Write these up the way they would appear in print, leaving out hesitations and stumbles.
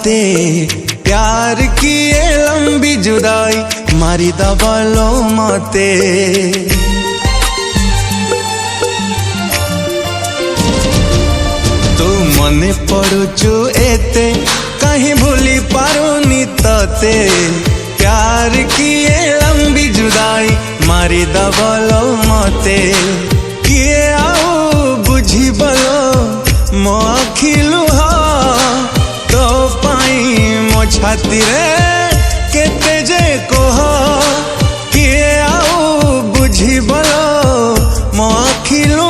मते प्यार किए लंबी जुदाई मारी दबलो मते। तू मने पड़ुचु एते कहीं भूली पारुनी तते प्यार किए लंबी जुदाई मारी दबलो मते। किए आओ बुझी बलो मो आखिलु तो पाई मो छाती रे केते जे कोह। किए आओ बुझी बलो मो आखिलु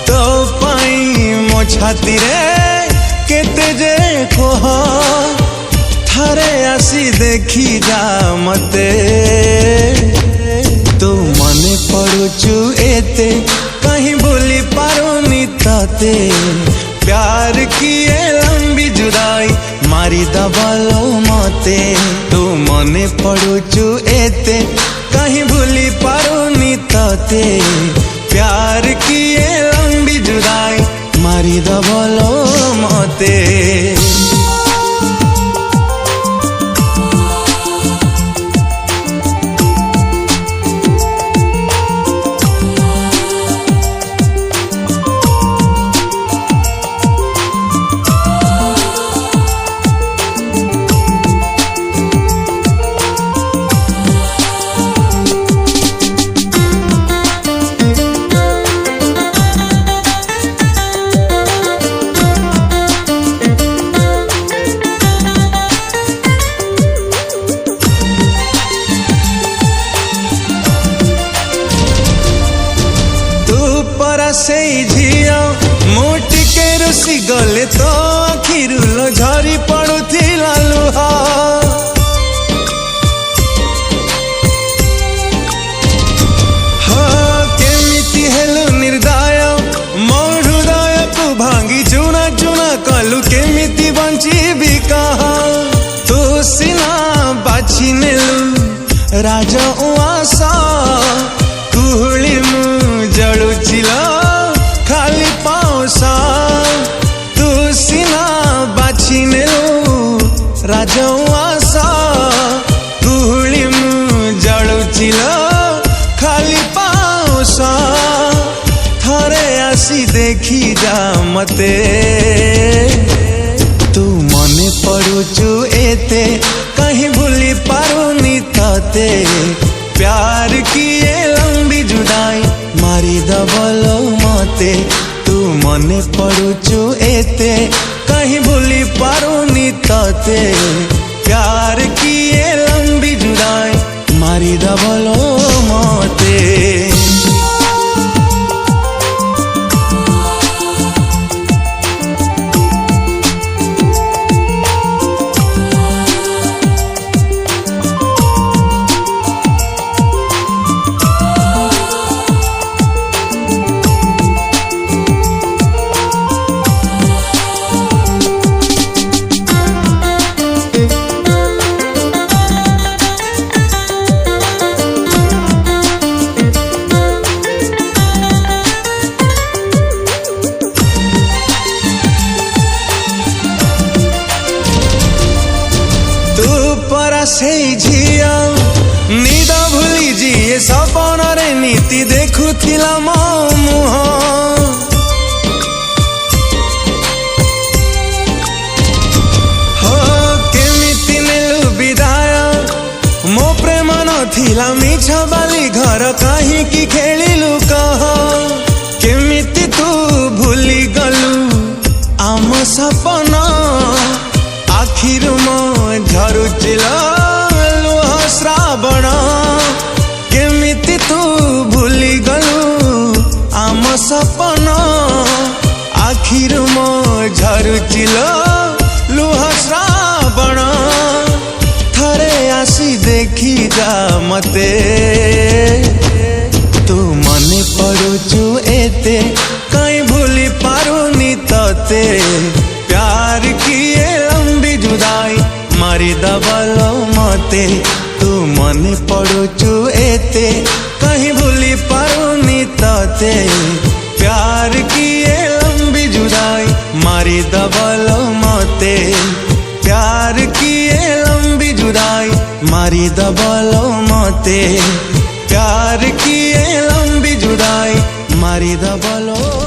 तो पाई मो छाती रे केते जे कोह। थारे आसी देखी जा मते तू मने पड़ुचु एते कहीं भूली पारुनी तते प्यार किए लंबी जुदाई मारी दबलो मते। तू मने पड़ुचु एते कहीं भूली पारुनी तते प्यार किए लंबी जुदाई मारी दबलो मते। से झिया मोटी के रुसी गले तो आखिरुलो झरी पड़ुथिला लुहा। हाँ केमिति हेलु निर्दय मो हृदय को भांगी चुना चुना कलु केमिति बंचिबी कहा। तू सिना बाछि नेलु राज उआसा कुहुली मु जड़ुचिला खाली पाउसा। तू सिना बाछि नेलु राजउआसा कुहुली मु जड़ुचिला खाली पाउसा। थारे आसी देखी जा मते तू मने पड़ुचु एते कहीं भूली पारुनी तते प्यार किए लंबी जुदाई मारी दबलो मते। तू मने पड़ुचु एते कहीं भूली पारुनी तते प्यार किए लंबी जुदाई मारी दबलो मते। से झिया निद भूली जिए सपन रे नीति देखुथिला मो मुह। हो केमिति नेलु विदाय मो प्रेम नथिला मिछ बाली घर कहीं की खेलिलु कह। केमिति तू भूली गलु आम सपना आखिर मो झरुचिला श्रावण। केमिति तू भूली गलु आम सपन आखिर मो झरुचिला लुह श्रावण। थारे आसी देखी जा मते तू मने पड़ुचु एते कहीं भूली पारुनी तते प्यार किए लंबी जुदाई मारी दबलो मते। तू मने पड़ुचु एते कहीं भूली पारुनी तते प्यार किए लंबी जुदाई मारी दबलो मते। मारी दबलो मते, प्यार की ये लंबी जुदाई मारी दबलो।